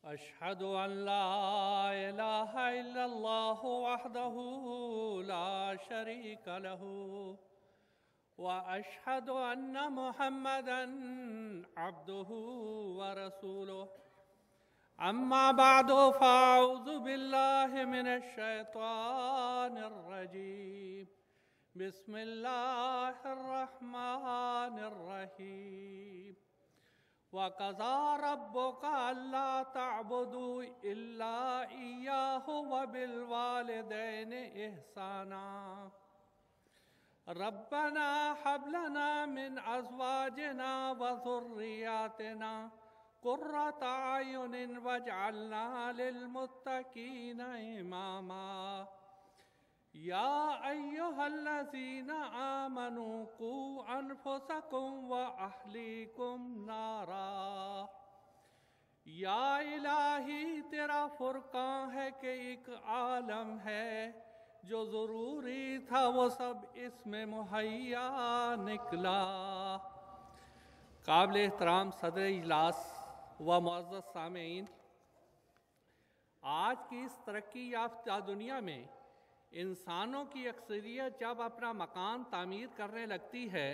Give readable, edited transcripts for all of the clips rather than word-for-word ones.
أشهد أن لا إله إلا الله وحده لا شريك له وأشهد أن محمدًا عبده ورسوله أما بعد فأعوذ بالله من الشيطان الرجيم بسم الله الرحمن الرحيم وَقَضَىٰ رَبُّكَ أَلَّا تَعْبُدُوا إِلَّا إِيَّاهُ وَبِالْوَالِدَيْنِ إِحْسَانًا رَبَّنَا هَبْ لَنَا مِنْ أَزْوَاجِنَا وَذُرِّيَّاتِنَا قُرَّةَ أَعْيُنٍ وَاجْعَلْنَا لِلْمُتَّقِينَ إِمَامًا يا أيها الذين آمنوا قوا أنفسكم وأهليكم نارا یا الہی تیرا فرقان ہے کہ ایک عالم ہے جو ضروری تھا وہ سب اس میں مہیا نکلا۔ قابل احترام صدر اجلاس و معزز سامعین، آج کی اس ترقی یافتہ دنیا میں انسانوں کی اکثریت جب اپنا مکان تعمیر کرنے لگتی ہے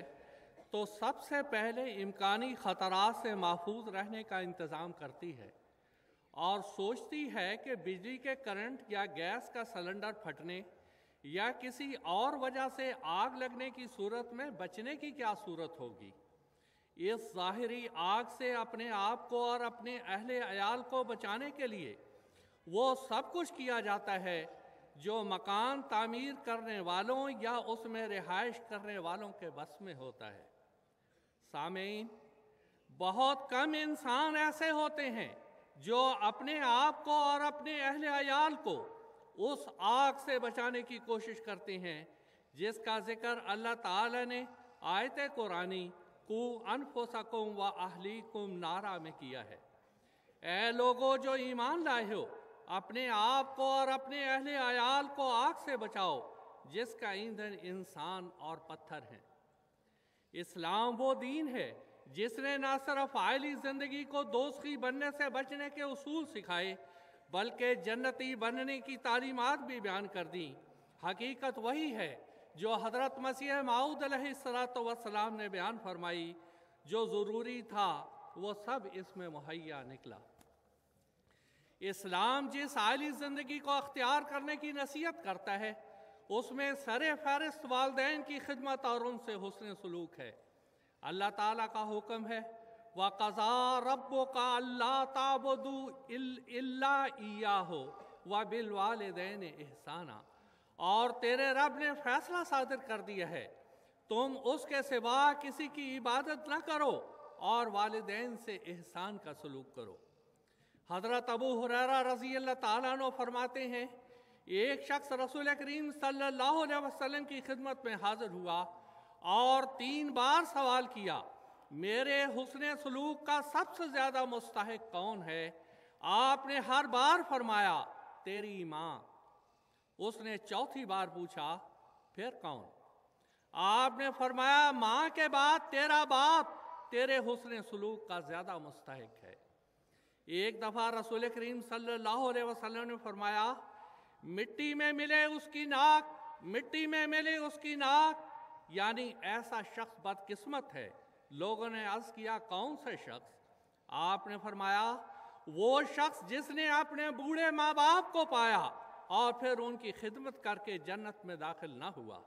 تو سب سے پہلے امکانی خطرات سے محفوظ رہنے کا انتظام کرتی ہے اور سوچتی ہے کہ بجلی کے کرنٹ یا گیس کا سلنڈر پھٹنے یا کسی اور وجہ سے آگ لگنے کی صورت میں بچنے کی کیا صورت ہوگی۔ اس ظاہری آگ سے اپنے آپ کو اور اپنے اہل عیال کو بچانے کے لیے وہ سب کچھ کیا جاتا ہے جو مکان تعمیر کرنے والوں یا اس میں رہائش کرنے والوں کے بس میں ہوتا ہے۔ سامعین، بہت کم انسان ایسے ہوتے ہیں جو اپنے آپ کو اور اپنے اہل عیال کو اس آگ سے بچانے کی کوشش کرتے ہیں جس کا ذکر اللہ تعالی نے آیت قرآنی قُوا أَنفُسَكُمْ وَأَهْلِيكُمْ نارا میں کیا ہے۔ اے لوگو جو ایمان لائے ہو، اپنے آپ کو اور اپنے اہل عیال کو آگ سے بچاؤ جس کا ایندھن انسان اور پتھر ہیں۔ اسلام وہ دین ہے جس نے نہ صرف عائلی زندگی کو دوزخی بننے سے بچنے کے اصول سکھائے بلکہ جنتی بننے کی تعلیمات بھی بیان کر دیں۔ حقیقت وہی ہے جو حضرت مسیح موعود علیہ السلام نے بیان فرمائی، جو ضروری تھا وہ سب اس میں مہیا نکلا۔ اسلام جس عائلی زندگی کو اختیار کرنے کی نصیحت کرتا ہے اس میں سر فہرست والدین کی خدمت اور ان سے حسن سلوک ہے۔ اللہ تعالیٰ کا حکم ہے وَقَضَىٰ رَبُّكَ أَلَّا تَعْبُدُوا إِلَّا إِيَّاهُ وَبِالْوَالِدَيْنِ إِحْسَانًا، اور تیرے رب نے فیصلہ صادر کر دیا ہے تم اس کے سوا کسی کی عبادت نہ کرو اور والدین سے احسان کا سلوک کرو۔ حضرت ابو ہریرہ رضی اللہ تعالیٰ عنہ فرماتے ہیں، ایک شخص رسول کریم صلی اللہ علیہ وسلم کی خدمت میں حاضر ہوا اور 3 بار سوال کیا، میرے حسن سلوک کا سب سے زیادہ مستحق کون ہے؟ آپ نے ہر بار فرمایا تیری ماں۔ اس نے 4تھی بار پوچھا پھر کون؟ آپ نے فرمایا ماں کے بعد تیرا باپ تیرے حسن سلوک کا زیادہ مستحق ہے۔ ایک دفعہ رسول کریم صلی اللہ علیہ وسلم نے فرمایا، مٹی میں ملے اس کی ناک، مٹی میں ملے اس کی ناک، یعنی ایسا شخص بدقسمت ہے۔ لوگوں نے عرض کیا کون سے شخص؟ آپ نے فرمایا وہ شخص جس نے اپنے بوڑھے ماں باپ کو پایا اور پھر ان کی خدمت کر کے جنت میں داخل نہ ہوا۔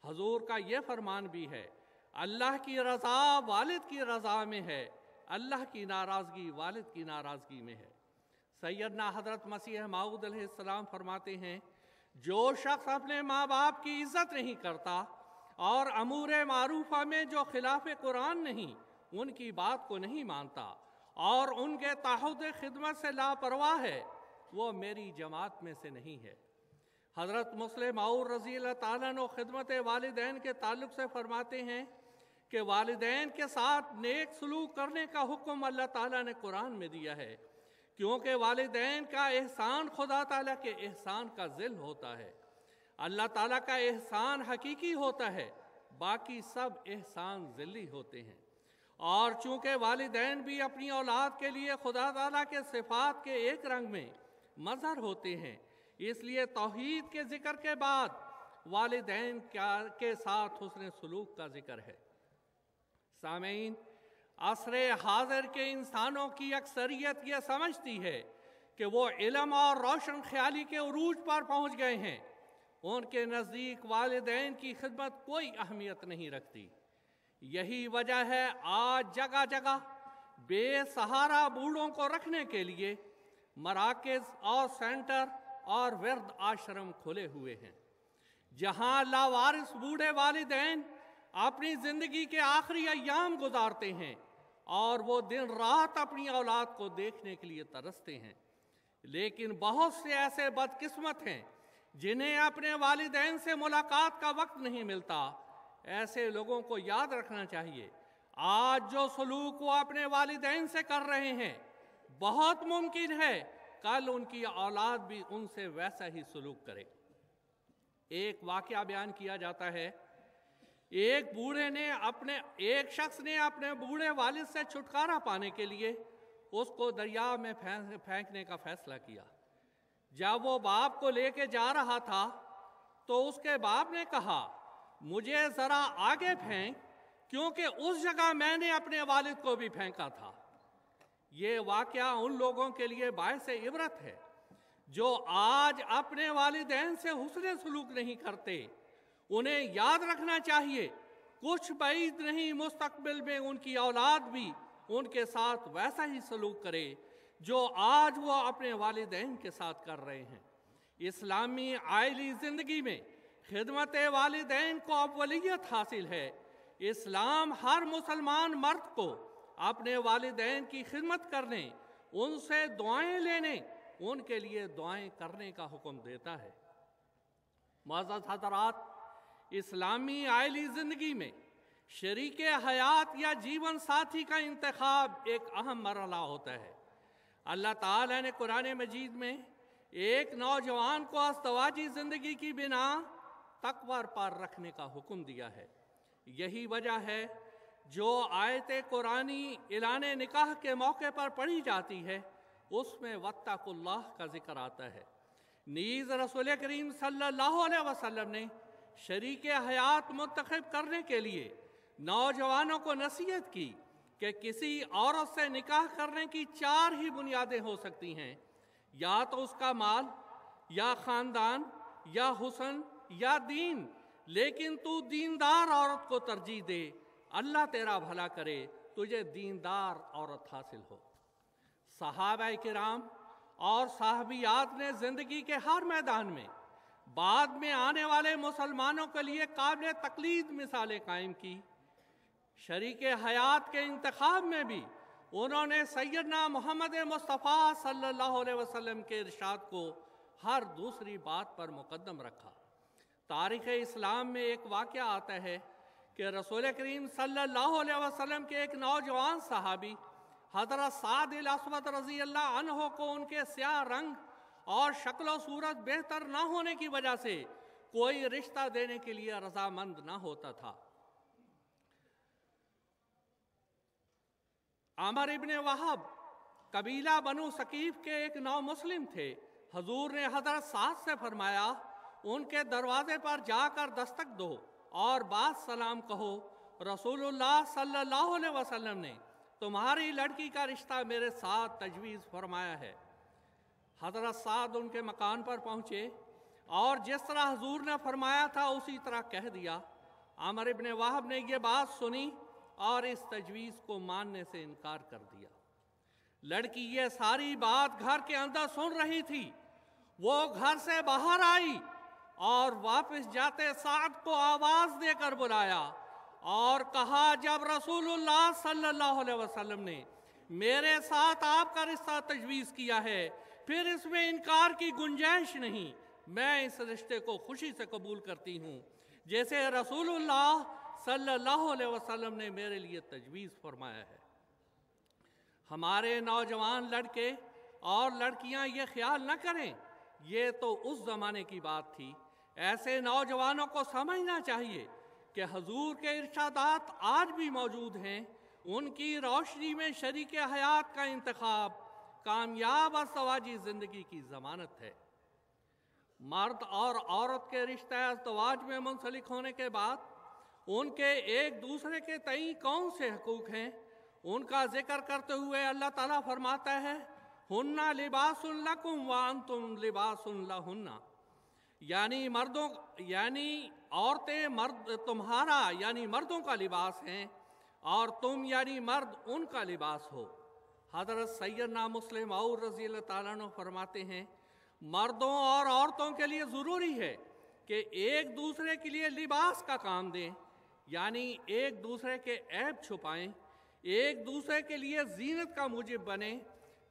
حضور کا یہ فرمان بھی ہے، اللہ کی رضا والد کی رضا میں ہے، اللہ کی ناراضگی والد کی ناراضگی میں ہے۔ سیدنا حضرت مسیح موعود علیہ السلام فرماتے ہیں، جو شخص اپنے ماں باپ کی عزت نہیں کرتا اور امور معروفہ میں جو خلاف قرآن نہیں ان کی بات کو نہیں مانتا اور ان کے تعہد خدمت سے لاپرواہ ہے، وہ میری جماعت میں سے نہیں ہے۔ حضرت مسلم موعود رضی اللہ تعالیٰ عنہ خدمت والدین کے تعلق سے فرماتے ہیں کہ والدین کے ساتھ نیک سلوک کرنے کا حکم اللہ تعالیٰ نے قرآن میں دیا ہے، کیونکہ والدین کا احسان خدا تعالیٰ کے احسان کا ذل ہوتا ہے۔ اللہ تعالیٰ کا احسان حقیقی ہوتا ہے، باقی سب احسان ذلی ہوتے ہیں۔ اور چونکہ والدین بھی اپنی اولاد کے لیے خدا تعالیٰ کے صفات کے ایک رنگ میں مظہر ہوتے ہیں، اس لیے توحید کے ذکر کے بعد والدین کے ساتھ حسن سلوک کا ذکر ہے۔ سامعین، عصر حاضر کے انسانوں کی اکثریت یہ سمجھتی ہے کہ وہ علم اور روشن خیالی کے عروج پر پہنچ گئے ہیں، ان کے نزدیک والدین کی خدمت کوئی اہمیت نہیں رکھتی۔ یہی وجہ ہے آج جگہ جگہ بے سہارا بوڑھوں کو رکھنے کے لیے مراکز اور سینٹر اور ورد آشرم کھلے ہوئے ہیں، جہاں لاوارث بوڑھے والدین اپنی زندگی کے آخری ایام گزارتے ہیں اور وہ دن رات اپنی اولاد کو دیکھنے کے لیے ترستے ہیں۔ لیکن بہت سے ایسے بدقسمت ہیں جنہیں اپنے والدین سے ملاقات کا وقت نہیں ملتا۔ ایسے لوگوں کو یاد رکھنا چاہیے، آج جو سلوک وہ اپنے والدین سے کر رہے ہیں، بہت ممکن ہے کل ان کی اولاد بھی ان سے ویسا ہی سلوک کرے۔ ایک واقعہ بیان کیا جاتا ہے، ایک شخص نے اپنے بوڑھے والد سے چھٹکارا پانے کے لیے اس کو دریا میں پھینکنے کا فیصلہ کیا۔ جب وہ باپ کو لے کے جا رہا تھا تو اس کے باپ نے کہا، مجھے ذرا آگے پھینک، کیونکہ اس جگہ میں نے اپنے والد کو بھی پھینکا تھا۔ یہ واقعہ ان لوگوں کے لیے باعث عبرت ہے جو آج اپنے والدین سے حسن سلوک نہیں کرتے۔ انہیں یاد رکھنا چاہیے، کچھ بعید نہیں مستقبل میں ان کی اولاد بھی ان کے ساتھ ویسا ہی سلوک کرے جو آج وہ اپنے والدین کے ساتھ کر رہے ہیں۔ اسلامی عائلی زندگی میں خدمت والدین کو اولیت حاصل ہے۔ اسلام ہر مسلمان مرد کو اپنے والدین کی خدمت کرنے، ان سے دعائیں لینے، ان کے لیے دعائیں کرنے کا حکم دیتا ہے۔ معزز حضرات، اسلامی عائلی زندگی میں شریک حیات یا جیون ساتھی کا انتخاب ایک اہم مرحلہ ہوتا ہے۔ اللہ تعالیٰ نے قرآن مجید میں ایک نوجوان کو ازدواجی زندگی کی بنا تقوی پر رکھنے کا حکم دیا ہے۔ یہی وجہ ہے جو آیت قرآنی اعلان نکاح کے موقع پر پڑھی جاتی ہے اس میں واتقوا اللہ کا ذکر آتا ہے۔ نیز رسول کریم صلی اللہ علیہ وسلم نے شریک حیات منتخب کرنے کے لیے نوجوانوں کو نصیحت کی کہ کسی عورت سے نکاح کرنے کی 4 ہی بنیادیں ہو سکتی ہیں، یا تو اس کا مال، یا خاندان، یا حسن، یا دین، لیکن تو دیندار عورت کو ترجیح دے، اللہ تیرا بھلا کرے، تجھے دیندار عورت حاصل ہو۔ صحابہ کرام اور صحابیات نے زندگی کے ہر میدان میں بعد میں آنے والے مسلمانوں کے لیے قابل تقلید مثالیں قائم کی۔ شریک حیات کے انتخاب میں بھی انہوں نے سیدنا محمد مصطفیٰ صلی اللہ علیہ وسلم کے ارشاد کو ہر دوسری بات پر مقدم رکھا۔ تاریخ اسلام میں ایک واقعہ آتا ہے کہ رسول کریم صلی اللہ علیہ وسلم کے ایک نوجوان صحابی حضرت سعد الاسود رضی اللہ عنہ کو ان کے سیاہ رنگ اور شکل و صورت بہتر نہ ہونے کی وجہ سے کوئی رشتہ دینے کے لیے رضامند نہ ہوتا تھا۔ عامر ابن وہب قبیلہ بنو ثقیف کے ایک نو مسلم تھے۔ حضور نے حضرت سعد سے فرمایا، ان کے دروازے پر جا کر دستک دو اور بعد سلام کہو، رسول اللہ صلی اللہ علیہ وسلم نے تمہاری لڑکی کا رشتہ میرے ساتھ تجویز فرمایا ہے۔ حضرت سعد ان کے مکان پر پہنچے اور جس طرح حضور نے فرمایا تھا اسی طرح کہہ دیا۔ عامر ابن وہب نے یہ بات سنی اور اس تجویز کو ماننے سے انکار کر دیا۔ لڑکی یہ ساری بات گھر کے اندر سن رہی تھی۔ وہ گھر سے باہر آئی اور واپس جاتے سعد کو آواز دے کر بلایا اور کہا، جب رسول اللہ صلی اللہ علیہ وسلم نے میرے ساتھ آپ کا رشتہ تجویز کیا ہے، پھر اس میں انکار کی گنجائش نہیں۔ میں اس رشتے کو خوشی سے قبول کرتی ہوں جیسے رسول اللہ صلی اللہ علیہ وسلم نے میرے لیے تجویز فرمایا ہے۔ ہمارے نوجوان لڑکے اور لڑکیاں یہ خیال نہ کریں، یہ تو اس زمانے کی بات تھی۔ ایسے نوجوانوں کو سمجھنا چاہیے کہ حضور کے ارشادات آج بھی موجود ہیں، उनकी रोशनी में शरीक हयात का इंतखाब कामयाब और सवाजी ज़िंदगी की ज़मानत है। मर्द और औरत के रिश्ते अज़दवाज में मुंसलिक होने के बाद उनके एक दूसरे के तई कौन से हकूक़ हैं, उनका जिक्र करते हुए अल्लाह ताला फरमाता है, हुन्ना लिबासुन लकुम व अंतुम लिबासुन लहुन्ना, यानी औरतें मर्द तुम्हारा यानी मर्दों का लिबास हैं और तुम यानी मर्द उनका लिबास हो। हज़रत सैयदना मुस्लिम और रज़ी अल्लाह ताला अन्हु फरमाते हैं, मर्दों और औरतों के लिए ज़रूरी है कि एक दूसरे के लिए लिबास का काम दें, यानी एक दूसरे के ऐब छुपाएं, एक दूसरे के लिए जीनत का मूजिब बने।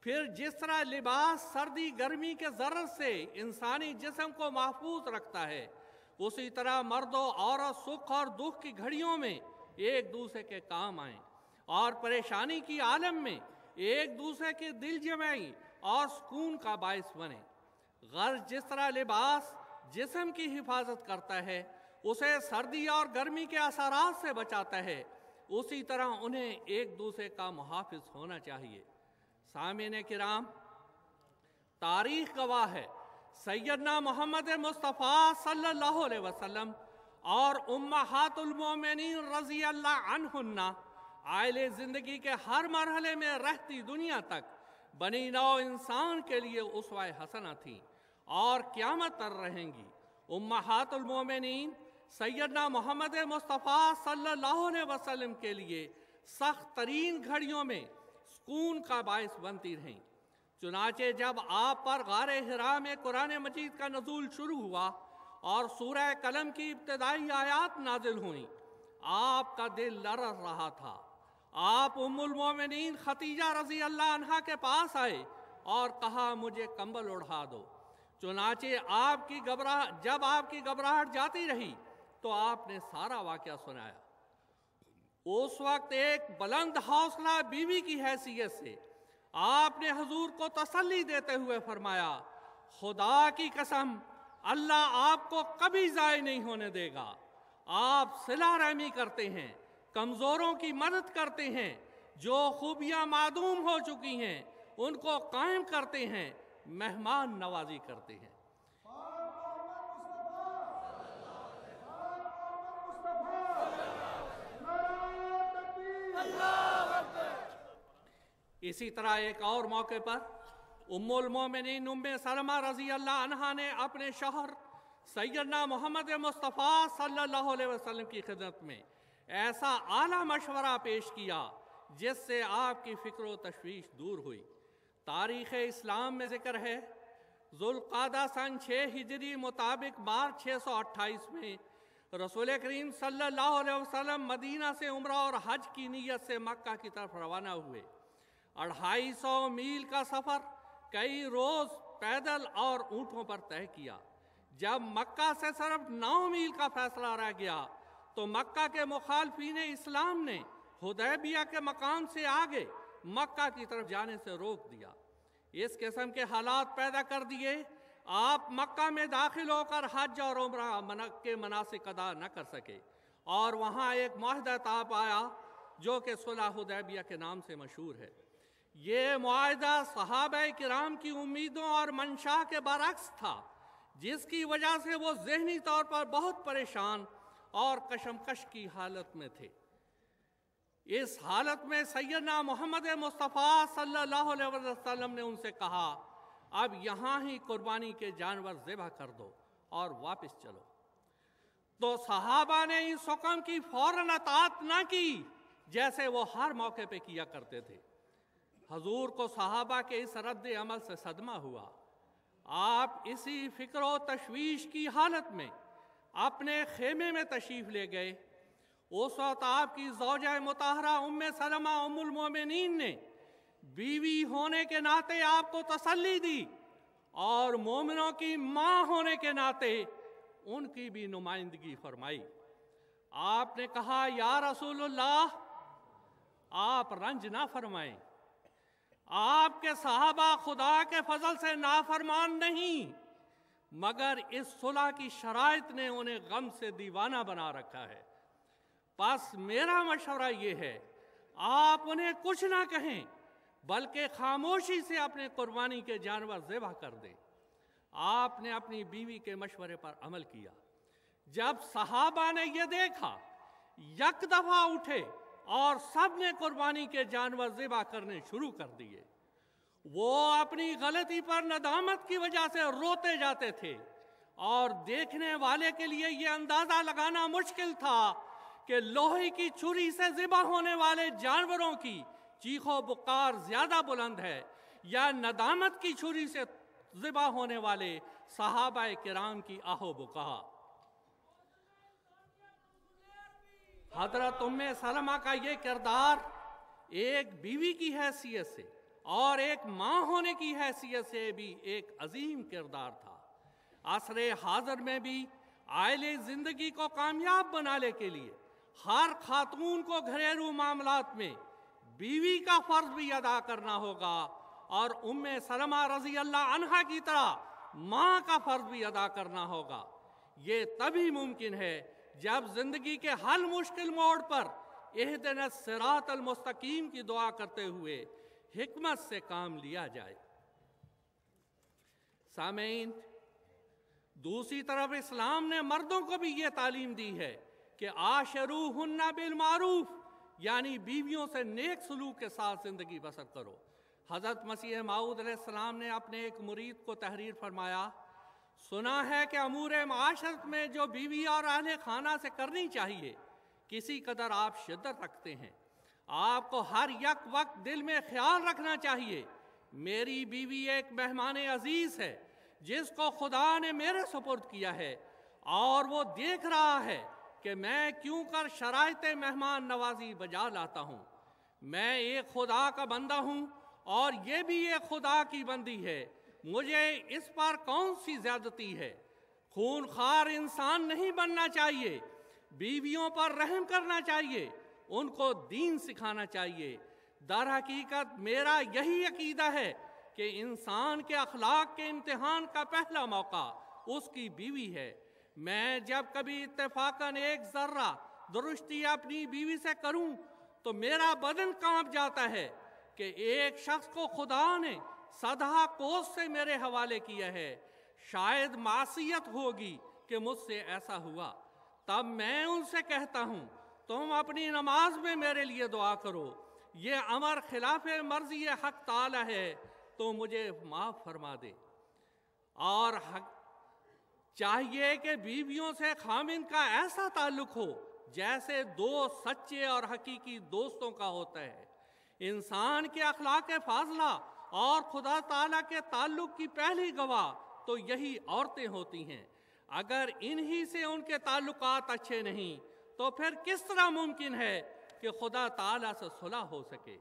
फिर जिस तरह लिबास सर्दी गर्मी के ज़रर से इंसानी जिस्म को महफूज रखता है, उसी तरह मर्द और औरत सुख और दुख की घड़ियों में एक दूसरे के काम आएं और परेशानी की आलम में एक दूसरे के दिल जमाई और सुकून का बायस बने। गर्ज जिस तरह लिबास जिस्म की हिफाजत करता है, उसे सर्दी और गर्मी के असरात से बचाता है, उसी तरह उन्हें एक दूसरे का मुहाफिज होना चाहिए। सामीन किराम, तारीख गवाह है, सैयदना मोहम्मद मुस्तफ़ा सल्लल्लाहु अलैहि वसल्लम और उम्महातुल मोमिनीन रज़ी अल्लाह अन्हुन्ना आइले ज़िंदगी के हर मरहले में रहती दुनिया तक बनी नौ इंसान के लिए उसवा हसना थी और क़यामत तक रहेंगी। उम्महातुल मोमिनीन सैयदना मोहम्मद मुस्तफ़ा सल्लल्लाहु अलैहि वसल्लम के लिए सख्त तरीन घड़ियों में सुकून का बायस बनती रहीं। चुनाचे जब आप पर गारे हिरा में कुरान मजीद का नज़ूल शुरू हुआ और सूरह कलम की इब्तदाई आयात नाजिल हुई, आपका दिल लरज़ रहा था। आप उम्मुल मोमिनीन खतीजा रज़ी अल्लाह अन्हा के पास आए और कहा, मुझे कंबल ओढ़ा दो। चुनाचे जब आपकी घबराहट जाती रही तो आपने सारा वाक़या सुनाया। उस वक्त एक बुलंद हौसला बीवी की हैसियत से आपने हुजूर को तसल्ली देते हुए फरमाया, खुदा की कसम, अल्लाह आपको कभी ज़ाय नहीं होने देगा। आप सिला रहमी करते हैं, कमज़ोरों की मदद करते हैं, जो खूबियाँ मादूम हो चुकी हैं उनको कायम करते हैं, मेहमान नवाजी करते हैं। इसी तरह एक और मौके पर उम्मुल मोमिनीन उम्मे सलमा रज़ी अल्लाह अन्हा ने अपने शौहर सैयदना मोहम्मद मुस्तफ़ा सल्लल्लाहु अलैहि वसल्लम की खिदमत में ऐसा आला मशवरा पेश किया जिससे आपकी फ़िक्र व तशवीश दूर हुई। तारीख़ इस्लाम में ज़िक्र है, ज़ुल्क़ादा सन 6 हिजरी मुताबिक मार्च 628 में रसूल करीम सल्लल्लाहु अलैहि वसल्लम मदीना से उम्रा और हज की नीयत से मक्का की तरफ रवाना हुए। 250 मील का सफ़र कई रोज़ पैदल और ऊँटों पर तय किया। जब मक्का से सिर्फ 9 मील का फैसला रह गया तो मक्का के मुखालफीन इस्लाम ने हुदैबिया के मकाम से आगे मक्का की तरफ जाने से रोक दिया। इस किस्म के हालात पैदा कर दिए, आप मक्का में दाखिल होकर हज और उम्रा के मनासिक अदा न कर सके और वहाँ एक मुआहदा ता पाया जो कि सुलह हुदैबिया के नाम से मशहूर है। ये मुआहदा सहाबा किराम की उम्मीदों और मंशा के बरअक्स था, जिसकी वजह से वो ज़हनी तौर पर बहुत परेशान और कशमकश की हालत में थे। इस हालत में सैयदना मोहम्मद मुस्तफ़ा सल्लल्लाहु अलैहि वसल्लम ने उनसे कहा, अब यहाँ ही कुर्बानी के जानवर ज़िबह कर दो और वापस चलो। तो सहाबा ने इस हुक्म की फौरन अताअत न की, जैसे वो हर मौके पे किया करते थे। हजूर को सहाबा के इस रद्द अमल से सदमा हुआ। आप इसी फ़िक्र व तशवीश की हालत में अपने खेमे में तशरीफ़ ले गए। उस वक्त आपकी ज़ौजा मुताहरा उम्मे सलमा उम्मुल मोमिनीन ने बीवी होने के नाते आपको तसल्ली दी और मोमिनों की माँ होने के नाते उनकी भी नुमाइंदगी फरमाई। आपने कहा, या रसूलुल्लाह, आप रंज ना फरमाएं, आपके सहाबा खुदा के फजल से नाफरमान नहीं, मगर इस सुलह की शराइत ने उन्हें गम से दीवाना बना रखा है। बस मेरा मशवरा ये है, आप उन्हें कुछ ना कहें, बल्कि खामोशी से अपने कुर्बानी के जानवर ज़िबा कर दें। आपने अपनी बीवी के मशवरे पर अमल किया। जब सहाबा ने यह देखा, एक दफा उठे और सब ने कुर्बानी के जानवर ज़िबा करने शुरू कर दिए। वो अपनी गलती पर नदामत की वजह से रोते जाते थे और देखने वाले के लिए यह अंदाजा लगाना मुश्किल था कि लोहे की छुरी से ज़िबा होने वाले जानवरों की चीखो पुकार ज्यादा बुलंद है या नदामत की छुरी से ज़िबा होने वाले सहाबा किराम की आहो बुका। हजरत उम्मे सलमा का ये किरदार एक बीवी की हैसियत से और एक माँ होने की हैसियत से भी एक अजीम किरदार था। असरे हाजिर में भी आइले जिंदगी को कामयाब बनाने के लिए हर खातून को घरेलू मामलात में बीवी का फर्ज भी अदा करना होगा और उम्मे सलमा रजी अल्लाह अन्हा की तरह माँ का फर्ज भी अदा करना होगा। ये तभी मुमकिन है जब जिंदगी के हर मुश्किल मोड़ पर इहदिना सिरातल मुस्तकीम की दुआ करते हुए हिकमत से काम लिया जाए। सामीन, दूसरी तरफ इस्लाम ने मर्दों को भी ये तालीम दी है कि आशरूहुन्ना बिल मारूफ, यानी बीवियों से नेक सलूक के साथ जिंदगी बसर करो। हजरत मसीह माऊद अलैहिस्सलाम ने अपने एक मुरीद को तहरीर फरमाया, सुना है कि अमूर माशरत में जो बीवी और अहले खाना से करनी चाहिए किसी कदर आप शिद्दत रखते हैं। आपको हर यक वक्त दिल में ख्याल रखना चाहिए, मेरी बीवी एक मेहमान अजीज है जिसको खुदा ने मेरे सुपुर्द किया है और वो देख रहा है कि मैं क्यों कर शराइत मेहमान नवाजी बजा लाता हूँ। मैं एक खुदा का बंदा हूँ और ये भी एक खुदा की बंदी है, मुझे इस पर कौन सी ज्यादती है। खूनखार इंसान नहीं बनना चाहिए, बीवियों पर रहम करना चाहिए, उनको दीन सिखाना चाहिए। दर हकीकत मेरा यही अकीदा है कि इंसान के अखलाक के इम्तिहान का पहला मौका उसकी बीवी है। मैं जब कभी इत्तेफाकन एक जर्रा दुरुस्ती अपनी बीवी से करूं तो मेरा बदन कांप जाता है कि एक शख्स को खुदा ने सदा कोस से मेरे हवाले किया है। शायद मासियत होगी कि मुझसे ऐसा हुआ। तब मैं उनसे कहता हूँ, तुम अपनी नमाज में मेरे लिए दुआ करो, ये अमर खिलाफ मर्जी हक ताला है तो मुझे माफ फरमा दे। और चाहिए कि बीवियों से खामिन का ऐसा ताल्लुक हो जैसे दो सच्चे और हकीकी दोस्तों का होता है। इंसान के अखलाक फाजला और खुदा ताला के ताल्लुक की पहली गवाह तो यही औरतें होती हैं। अगर इन्हीं से उनके ताल्लुकात अच्छे नहीं तो फिर किस तरह मुमकिन है कि खुदा ताला से सुलह हो सके।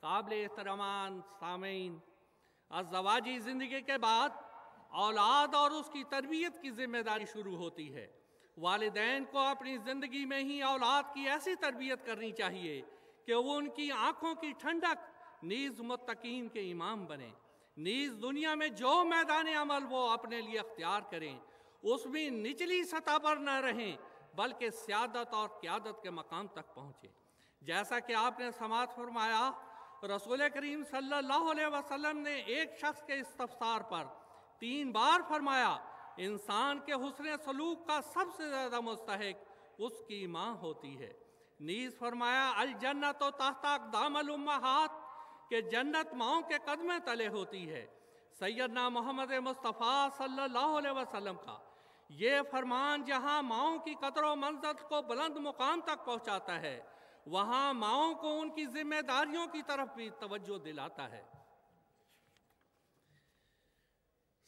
काबिल एहतराम सामीन, अज़वाजी ज़िंदगी के बाद औलाद और उसकी तरबियत की जिम्मेदारी शुरू होती है। वालिदैन को अपनी ज़िंदगी में ही औलाद की ऐसी तरबियत करनी चाहिए कि वो उनकी आँखों की ठंडक नीज़ मुत्तकीन के इमाम बने। नीज़ दुनिया में जो मैदान अमल वो अपने लिए अख्तियार करें उसमें निचली सतह पर न रहें बल्कि सियादत और क़यादत के मकाम तक पहुँचे। जैसा कि आपने समात फरमाया, रसूल करीम सल्लल्लाहु अलैहि वसल्लम ने एक शख्स के इस्तफसार पर 3 बार फरमाया, इंसान के हुस्न सलूक का सबसे ज़्यादा मुस्तहिक उसकी माँ होती है। नीज़ फरमाया, अल जन्नत तहता अक़दामिल उम्महात, के जन्नत माओं के कदमे तले होती है। सैयदना मोहम्मद मुस्तफ़ा सल्लल्लाहु अलैहि वसल्लम का ये फरमान जहाँ माओं की कदर व मंज़िल को बुलंद मुकाम तक पहुँचाता है, वहाँ माओं को उनकी जिम्मेदारियों की तरफ भी तवज्जो दिलाता है।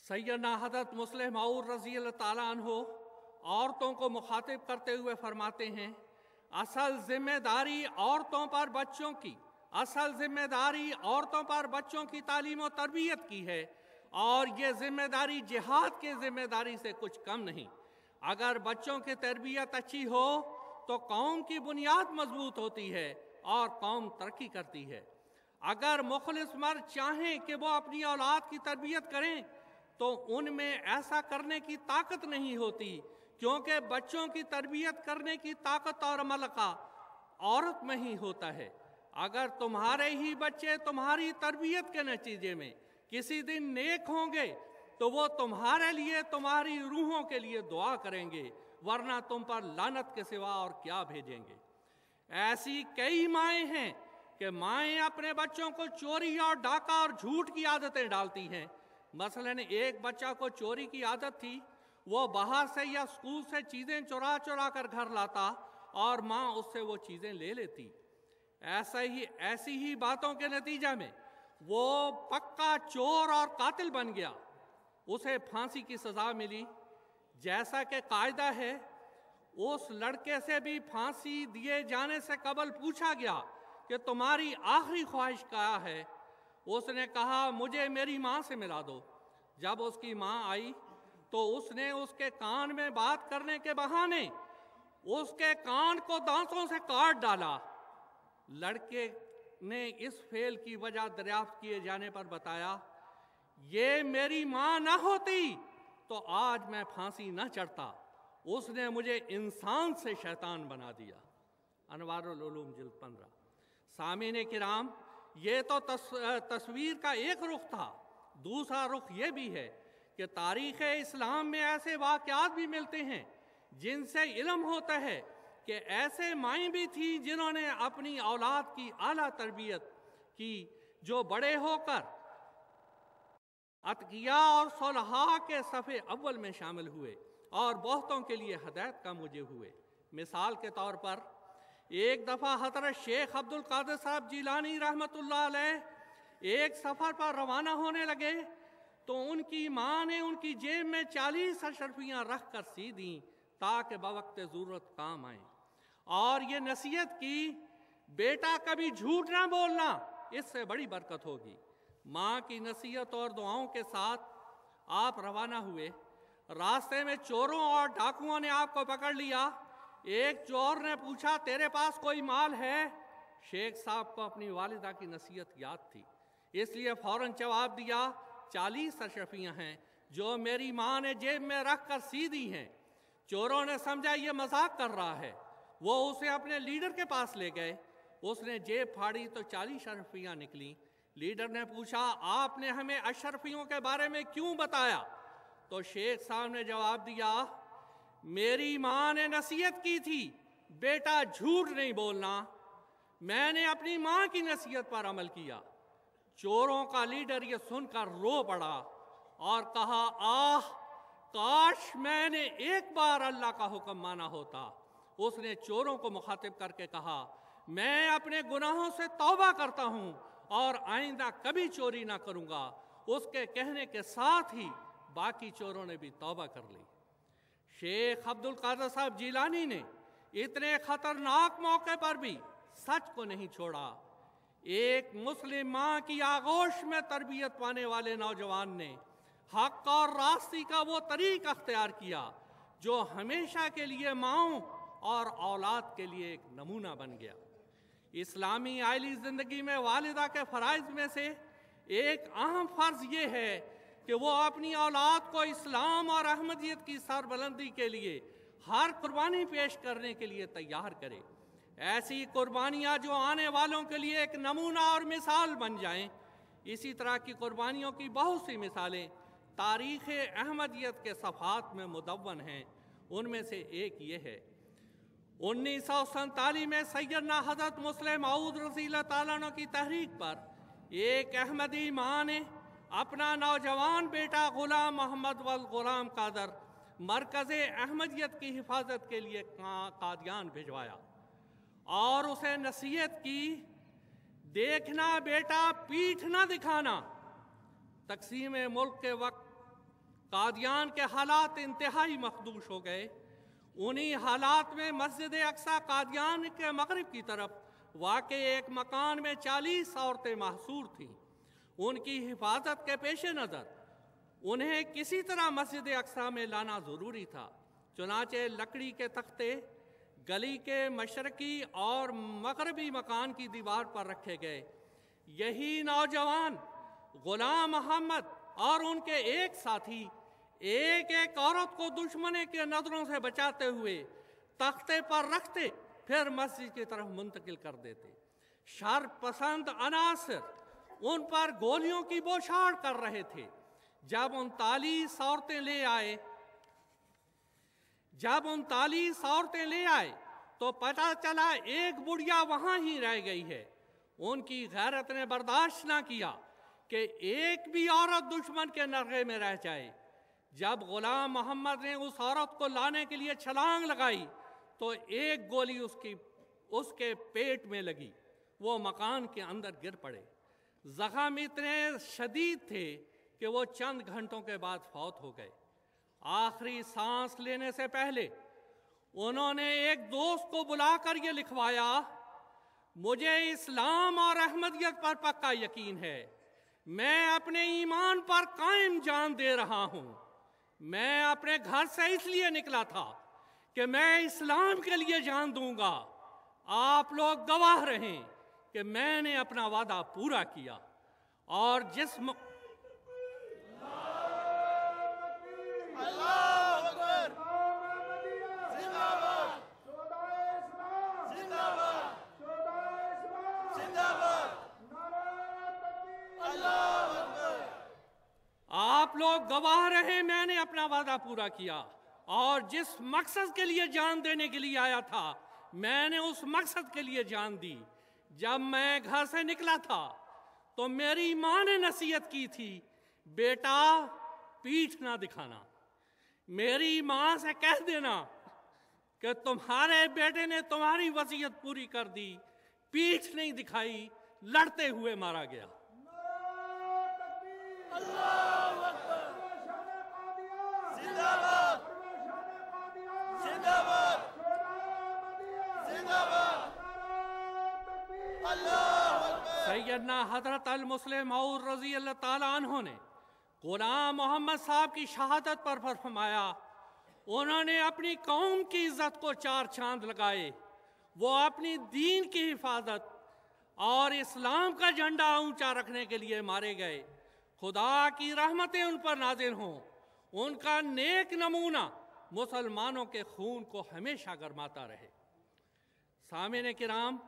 सैयदना हज़रत मुस्लिम मऊद रज़ी अल्लाह ताला अन्हो औरतों को मुखातिब करते हुए फरमाते हैं, असल जिम्मेदारी औरतों पर बच्चों की बच्चों की तालीम और तरबियत की है और ये जिम्मेदारी जिहाद की जिम्मेदारी से कुछ कम नहीं। अगर बच्चों की तरबियत अच्छी हो तो कौम की बुनियाद मजबूत होती है और कौम तरक्की करती है। अगर मुखलिस मर्द चाहें कि वो अपनी औलाद की तरबियत करें तो उनमें ऐसा करने की ताकत नहीं होती, क्योंकि बच्चों की तरबियत करने की ताकत और मलका औरत में ही होता है। अगर तुम्हारे ही बच्चे तुम्हारी तरबियत के नतीजे में किसी दिन नेक होंगे तो वो तुम्हारे लिए, तुम्हारी रूहों के लिए दुआ करेंगे, वरना तुम पर लानत के सिवा और क्या भेजेंगे। ऐसी कई माएँ हैं कि माएँ अपने बच्चों को चोरी और डाका और झूठ की आदतें डालती हैं। मसलन एक बच्चा को चोरी की आदत थी, वो बाहर से या स्कूल से चीज़ें चुरा चुरा कर घर लाता और माँ उससे वो चीज़ें ले लेती। ऐसी ही बातों के नतीजा में वो पक्का चोर और कातिल बन गया। उसे फांसी की सज़ा मिली। जैसा कि कायदा है, उस लड़के से भी फांसी दिए जाने से कबल पूछा गया कि तुम्हारी आखिरी ख्वाहिश क्या है। उसने कहा मुझे मेरी माँ से मिला दो। जब उसकी माँ आई तो उसने उसके कान में बात करने के बहाने उसके कान को दांतों से काट डाला। लड़के ने इस फेल की वजह दरियाफ्त किए जाने पर बताया, ये मेरी माँ न होती तो आज मैं फांसी न चढ़ता, उसने मुझे इंसान से शैतान बना दिया। अनवारुल उलूम जिल्द 15। सामीने किराम, ये तो तस्वीर का एक रुख था। दूसरा रुख ये भी है कि तारीख़ इस्लाम में ऐसे वाक़यात भी मिलते हैं जिनसे इल्म होता है कि ऐसे माएँ भी थीं जिन्होंने अपनी औलाद की आला तरबियत की, जो बड़े होकर अतकिया और सुलहा के सफ़े अव्वल में शामिल हुए और बहुतों के लिए हदायत का मूजिब हुए। मिसाल के तौर पर एक दफ़ा हज़रत शेख अब्दुल कादिर साहब जिलानी रहमतुल्लाह अलैह एक सफ़र पर रवाना होने लगे तो उनकी माँ ने उनकी जेब में 40 अशरफियाँ रख कर सी दी ताकि बवक्त ज़रूरत काम आए, और ये नसीहत की, बेटा कभी झूठ ना बोलना, इससे बड़ी बरकत होगी। माँ की नसीहत और दुआओं के साथ आप रवाना हुए। रास्ते में चोरों और डाकुओं ने आपको पकड़ लिया। एक चोर ने पूछा, तेरे पास कोई माल है? शेख साहब को अपनी वालिदा की नसीहत याद थी, इसलिए फौरन जवाब दिया, 40 अशरफियाँ हैं जो मेरी माँ ने जेब में रख कर सी दी हैं। चोरों ने समझा ये मजाक कर रहा है। वो उसे अपने लीडर के पास ले गए। उसने जेब फाड़ी तो 40 अशरफियाँ निकली। लीडर ने पूछा, आपने हमें अशरफियों के बारे में क्यों बताया? तो शेख साहब ने जवाब दिया, मेरी माँ ने नसीहत की थी, बेटा झूठ नहीं बोलना। मैंने अपनी माँ की नसीहत पर अमल किया। चोरों का लीडर ये सुनकर रो पड़ा और कहा, आह, काश मैंने एक बार अल्लाह का हुक्म माना होता। उसने चोरों को मुखातिब करके कहा, मैं अपने गुनाहों से तौबा करता हूँ और आइंदा कभी चोरी ना करूँगा। उसके कहने के साथ ही बाकी चोरों ने भी तौबा कर ली। शेख अब्दुल कादिर साहब जिलानी ने इतने खतरनाक मौके पर भी सच को नहीं छोड़ा। एक मुस्लिम माँ की आगोश में तरबियत पाने वाले नौजवान ने हक और रास्ती का वो तरीक़ अख्तियार किया जो हमेशा के लिए माँओं और औलाद के लिए एक नमूना बन गया। इस्लामी आइली ज़िंदगी में वालिदा के फ़राइज़ में से एक अहम फ़र्ज़ ये है कि वो अपनी औलाद को इस्लाम और अहमदियत की सरबलंदी के लिए हर कुर्बानी पेश करने के लिए तैयार करे। ऐसी कुर्बानियाँ जो आने वालों के लिए एक नमूना और मिसाल बन जाएं। इसी तरह की कुर्बानियों की बहुत सी मिसालें तारीख़ अहमदियत के सफ़हात में मुदव्वन हैं। उनमें से एक ये है, 1947 में सैयदना हज़रत मुस्लिम मऊद रज़ी अल्लाह ताला अन्हु की तहरीक पर एक अहमदी माँ ने अपना नौजवान बेटा ग़ुलाम मोहम्मद वल ग़ुलाम कादर मरकज़ अहमदियत की हिफाजत के लिए कादियान भिजवाया और उसे नसीहत की, देखना बेटा, पीठ न दिखाना। तक़सीम मुल्क के वक्त कादियान के हालात इंतहाई मखदूश हो गए। उन्हीं हालात में मस्जिद अक्सा कादियान के मगरिब की तरफ वाक़े एक मकान में 40 औरतें महसूर थीं। उनकी हिफाजत के पेश नज़र उन्हें किसी तरह मस्जिद अक्सा में लाना ज़रूरी था। चुनाचे लकड़ी के तख्ते गली के मशरकी और मगरबी मकान की दीवार पर रखे गए। यही नौजवान ग़ुलाम मोहम्मद और उनके एक साथी एक एक औरत को दुश्मन के नज़रों से बचाते हुए तख्ते पर रखते, फिर मस्जिद की तरफ मुंतकिल कर देते। शर पसंद अनासर उन पर गोलियों की बौछार कर रहे थे। जब 39 औरतें ले आए तो पता चला एक बुढ़िया वहां ही रह गई है। उनकी गैरत ने बर्दाश्त ना किया कि एक भी औरत दुश्मन के नरगे में रह जाए। जब गुलाम मोहम्मद ने उस औरत को लाने के लिए छलांग लगाई तो एक गोली उसके पेट में लगी। वो मकान के अंदर गिर पड़े। जख्म इतने शदीद थे कि वो चंद घंटों के बाद फौत हो गए। आखिरी सांस लेने से पहले उन्होंने एक दोस्त को बुलाकर ये लिखवाया, मुझे इस्लाम और अहमदियत पर पक्का यकीन है। मैं अपने ईमान पर कायम जान दे रहा हूँ। मैं अपने घर से इसलिए निकला था कि मैं इस्लाम के लिए जान दूंगा। आप लोग गवाह रहें कि मैंने अपना वादा पूरा किया और जिस आप लोग गवाह रहे मैंने अपना वादा पूरा किया और जिस मकसद के लिए जान देने के लिए आया था मैंने उस मकसद के लिए जान दी। जब मैं घर से निकला था तो मेरी माँ ने नसीहत की थी, बेटा पीठ ना दिखाना। मेरी माँ से कह देना कि तुम्हारे बेटे ने तुम्हारी वसीयत पूरी कर दी, पीठ नहीं दिखाई, लड़ते हुए मारा गया। सैयदना हजरत अल मुस्लिम मऊद रजी अल्लाह ताला अन्हु ने गुलाम मोहम्मद साहब की शहादत पर फरमाया, उन्होंने अपनी कौम की इज्जत को चार चांद लगाए। वो अपनी दीन की हिफाजत और इस्लाम का झंडा ऊंचा रखने के लिए मारे गए। खुदा की रहमतें उन पर नाजिल हों। उनका नेक नमूना मुसलमानों के खून को हमेशा गरमाता रहे। सामिन किराम,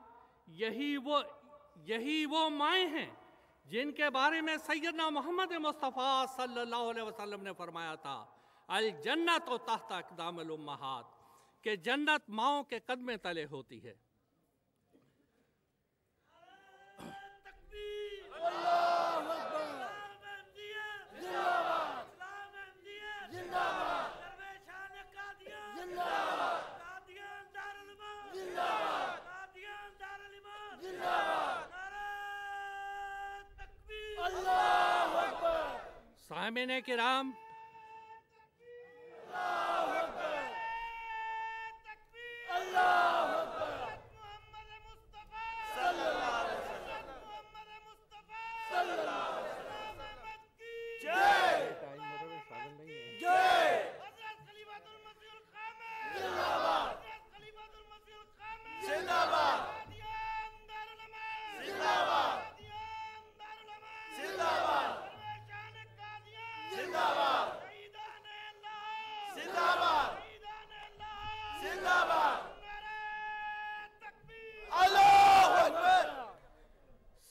यही वो माएँ हैं जिनके बारे में सैयदना मोहम्मद मुस्तफ़ा सल्लल्लाहु अलैहि वसल्लम ने फरमाया था, अल जन्नत तहत अक़दामिल उम्महात, कि जन्नत माओं के कदमे तले होती है। सामिने किराम,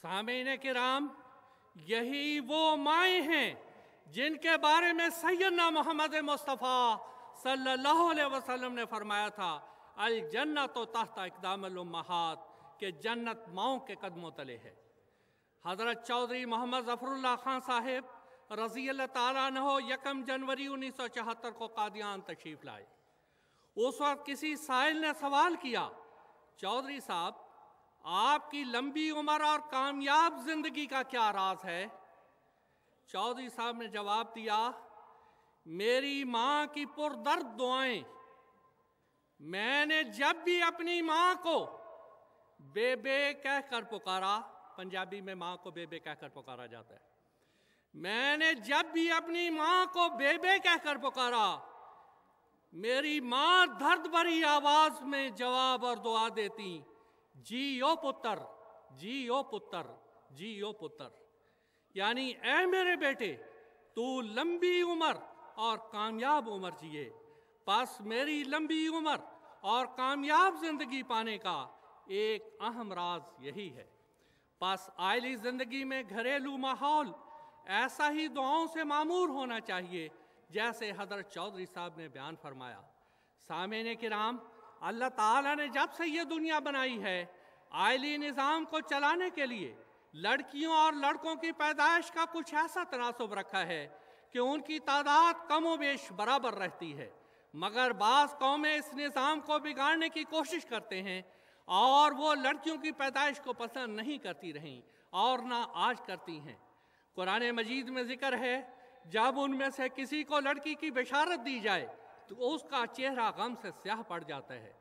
सामीने किराम, यही वो माएँ हैं जिनके बारे में सैयदना मोहम्मद मुस्तफ़ा सल्लल्लाहु अलैहि वसल्लम ने फरमाया था, अल जन्नत तहत अक़दामिल उम्महात, के जन्नत माओं के कदमों तले है। हज़रत चौधरी मोहम्मद ज़फ़रुल्लाह खान साहिब रज़ी अल्लाह ताला अन्हु 1 जनवरी 1974 को कादियान तशरीफ़ लाए। उस वक्त किसी साइल ने सवाल किया, चौधरी साहब आपकी लंबी उम्र और कामयाब जिंदगी का क्या राज है? चौधरी साहब ने जवाब दिया, मेरी माँ की पुरदर्द दुआएं। मैंने जब भी अपनी माँ को बेबे कहकर पुकारा, पंजाबी में माँ को बेबे कहकर पुकारा जाता है, मैंने जब भी अपनी माँ को बेबे कहकर पुकारा, मेरी माँ दर्द भरी आवाज में जवाब और दुआ देती, जी ओ पुत्र, जी ओ पुत्र, जी ओ पुत्र। यानी ऐ मेरे बेटे, तू लंबी उम्र और कामयाब उम्र जिए। बस मेरी लंबी उम्र और कामयाब जिंदगी पाने का एक अहम राज यही है। बस आइली ज़िंदगी में घरेलू माहौल ऐसा ही दुआओं से मामूर होना चाहिए जैसे हज़रत चौधरी साहब ने बयान फरमाया। सामईन किराम, अल्लाह ताला ने जब से ये दुनिया बनाई है, आइली निज़ाम को चलाने के लिए लड़कियों और लड़कों की पैदाइश का कुछ ऐसा तनासुब रखा है कि उनकी तादाद कम व बेश बराबर रहती है, मगर बाज़ कौमें इस निज़ाम को बिगाड़ने की कोशिश करते हैं और वो लड़कियों की पैदाइश को पसंद नहीं करती रहीं और ना आज करती हैं। कुरान मजीद में ज़िक्र है, जब उनमें से किसी को लड़की की बशारत दी जाए तो उसका चेहरा गम से स्याह पड़ जाता है।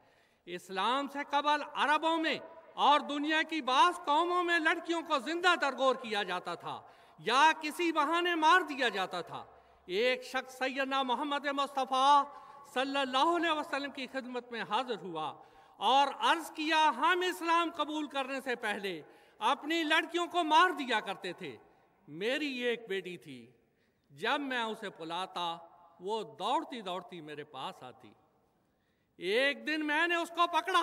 इस्लाम से कबल अरबों में और दुनिया की बाज़ कौमों में लड़कियों को जिंदा दरगोर किया जाता था या किसी बहाने मार दिया जाता था। एक शख्स सैयदना मोहम्मद मुस्तफ़ा सल्लल्लाहु अलैहि वसल्लम की खिदमत में हाजिर हुआ और अर्ज़ किया, हम इस्लाम कबूल करने से पहले अपनी लड़कियों को मार दिया करते थे। मेरी एक बेटी थी, जब मैं उसे बुलाता वो दौड़ती दौड़ती मेरे पास आती। एक दिन मैंने उसको पकड़ा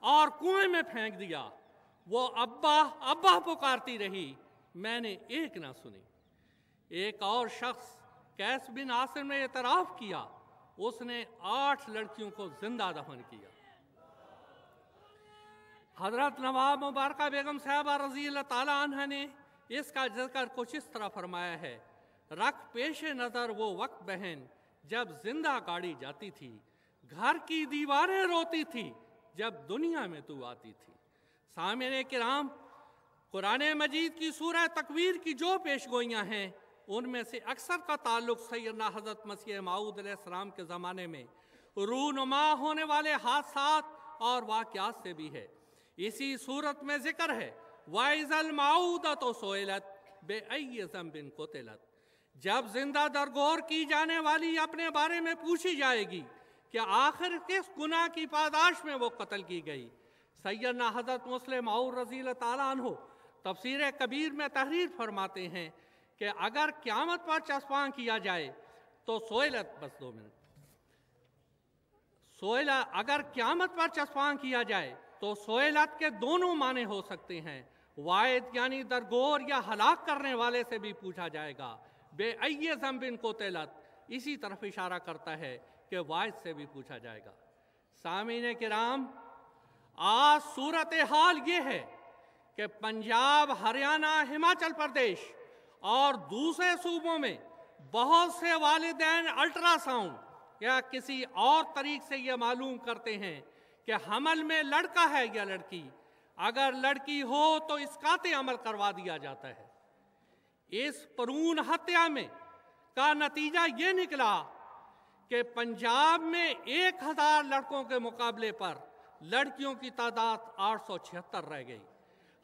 और कुएं में फेंक दिया। वो अब्बा अब्बा पुकारती रही, मैंने एक ना सुनी। एक और शख्स कैस बिन आसिम ने एतराफ़ किया, उसने 8 लड़कियों को जिंदा दफन किया। हजरत नवाब मुबारका बेगम साहबा रज़ी अल्लाह ताला अन्हा ने इसका जिक्र कुछ इस तरह फरमाया है, रख पेशे नज़र वो वक्त बहन जब जिंदा गाड़ी जाती थी, घर की दीवारें रोती थी जब दुनिया में तू आती थी। सामईन किराम, कुरान मजीद की सूरह तकवीर की जो पेशगोइयाँ हैं उनमें से अक्सर का ताल्लुक सैयदना हज़रत मसीह मऊद अलैहिस्सलाम के ज़माने में रूनुमा होने वाले हादसात और वाक़यात से भी है। इसी सूरत में जिक्र है, वाइज़ल माऊदतो सोइलत बेअय्यि ज़ंबिन कुतिलत, जब जिंदा दरगोर की जाने वाली अपने बारे में पूछी जाएगी कि आखिर किस गुनाह की पादाश में वो कत्ल की गई। सैयदना हज़रत मुस्लिम मऊद रज़ी अल्लाह ताला अन्हु तफसीर कबीर में तहरीर फरमाते हैं कि अगर क़यामत पर चस्पां किया जाए तो सोइलत, बस 2 मिनट, सोइला अगर क़यामत पर चस्पां किया जाए तो सोइलत के दोनों माने हो सकते हैं। वायद यानी दरगोर या हलाक करने वाले से भी पूछा जाएगा। बेअय्यि ज़ंबिन कुतिलत इसी तरफ इशारा करता है कि वायद से भी पूछा जाएगा। सामीन किराम, आज सूरत हाल ये है कि पंजाब, हरियाणा, हिमाचल प्रदेश और दूसरे सूबों में बहुत से वालिदैन अल्ट्रासाउंड या किसी और तरीक से ये मालूम करते हैं कि हमल में लड़का है या लड़की। अगर लड़की हो तो इसकाते अमल करवा दिया जाता है। इस भ्रूण हत्या में का नतीजा ये निकला कि पंजाब में 1000 लड़कों के मुकाबले पर लड़कियों की तादाद 876 रह गई।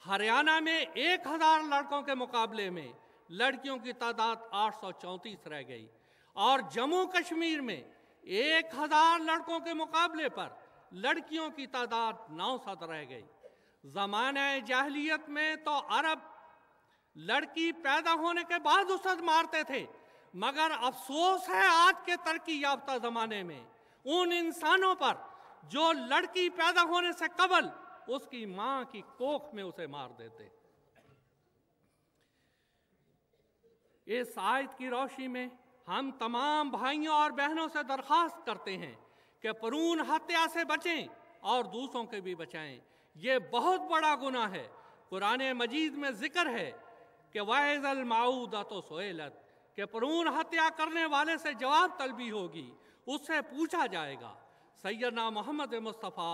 हरियाणा में 1000 लड़कों के मुकाबले में लड़कियों की तादाद 834 रह गई और जम्मू कश्मीर में 1000 लड़कों के मुकाबले पर लड़कियों की तादाद 900 रह गई। ज़माने जाहिलियत में तो अरब लड़की पैदा होने के बाद उसे मारते थे, मगर अफसोस है आज के तरक्की याफ्ता ज़माने में उन इंसानों पर जो लड़की पैदा होने से कबल उसकी माँ की कोख में उसे मार देते। इस आयत की रोशनी में हम तमाम भाइयों और बहनों से दरख्वास्त करते हैं कि भ्रूण हत्या से बचें और दूसरों के भी बचाएं। ये बहुत बड़ा गुनाह है। कुरान मजीद में जिक्र है कि वाइज़ल माऊदतो सोइलत, कि भ्रूण हत्या करने वाले से जवाब तलबी होगी, उससे पूछा जाएगा। सैयदना मोहम्मद मुस्तफ़ा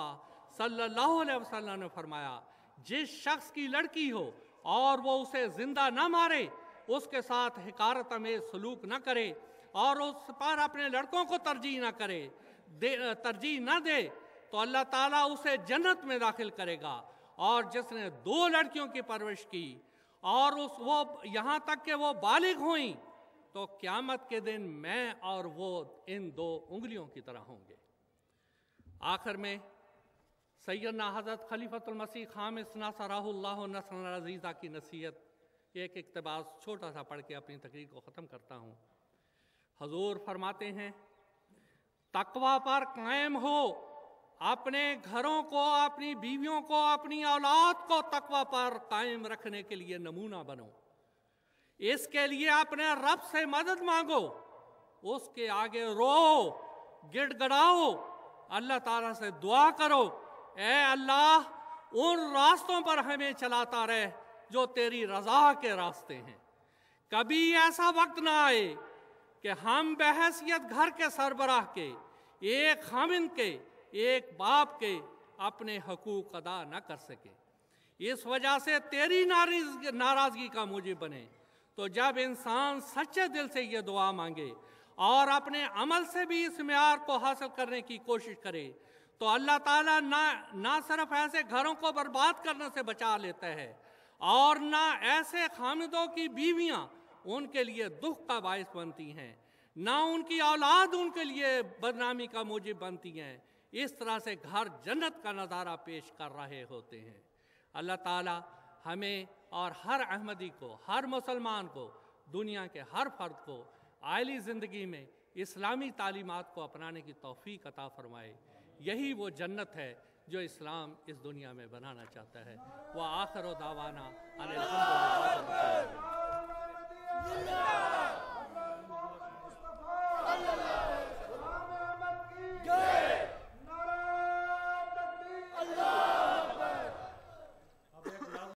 सल्लल्लाहु अलैहि वसल्लम ने फरमाया, जिस शख्स की लड़की हो और वो उसे जिंदा न मारे, उसके साथ हिकारत में सलूक न करे और उस पर अपने लड़कों को तरजीह न दे तो अल्लाह ताला उसे जन्नत में दाखिल करेगा। और जिसने 2 लड़कियों की परवरिश की और वो यहाँ तक कि वो बालिग हुई तो क़यामत के दिन मैं और वो इन 2 उंगलियों की तरह होंगे। आखिर में सैयदना हज़रत खलीफतुल मसीह खामिस नसरहुल्लाह नस्रन अज़ीज़ा की नसीहत एक इक़्तिबास छोटा सा पढ़ के अपनी तकरीर को ख़त्म करता हूँ। हजूर फरमाते हैं, तकवा पर कायम हो, अपने घरों को, अपनी बीवियों को, अपनी औलाद को तकवा पर कायम रखने के लिए नमूना बनो। इसके लिए अपने रब से मदद मांगो, उसके आगे रो, गिड़गिड़ाओ, अल्लाह ताला से दुआ करो, ए अल्लाह उन रास्तों पर हमें चलाता रहे जो तेरी रजा के रास्ते हैं। कभी ऐसा वक्त ना आए कि हम बहैसियत घर के सरबराह के, एक खामिन के, एक बाप के अपने हकूक अदा न कर सके, इस वजह से तेरी नाराजगी का मूजिब बने। तो जब इंसान सच्चे दिल से ये दुआ मांगे और अपने अमल से भी इस म्यार को हासिल करने की कोशिश करे, तो अल्लाह ताला ना सिर्फ ऐसे घरों को बर्बाद करने से बचा लेता है, और ना ऐसे खामिदों की बीवियां उनके लिए दुख का बायस बनती हैं, ना उनकी औलाद उनके लिए बदनामी का मूजिब बनती हैं। इस तरह से घर जन्नत का नज़ारा पेश कर रहे होते हैं। अल्लाह ताला हमें और हर अहमदी को, हर मुसलमान को, दुनिया के हर फर्द को आइली ज़िंदगी में इस्लामी तालीमात को अपनाने की तौफीक अता फरमाए। यही वो जन्नत है जो इस्लाम इस दुनिया में बनाना चाहता है। वह आखिर दावाना अनिल हम्दुलिल्लाह।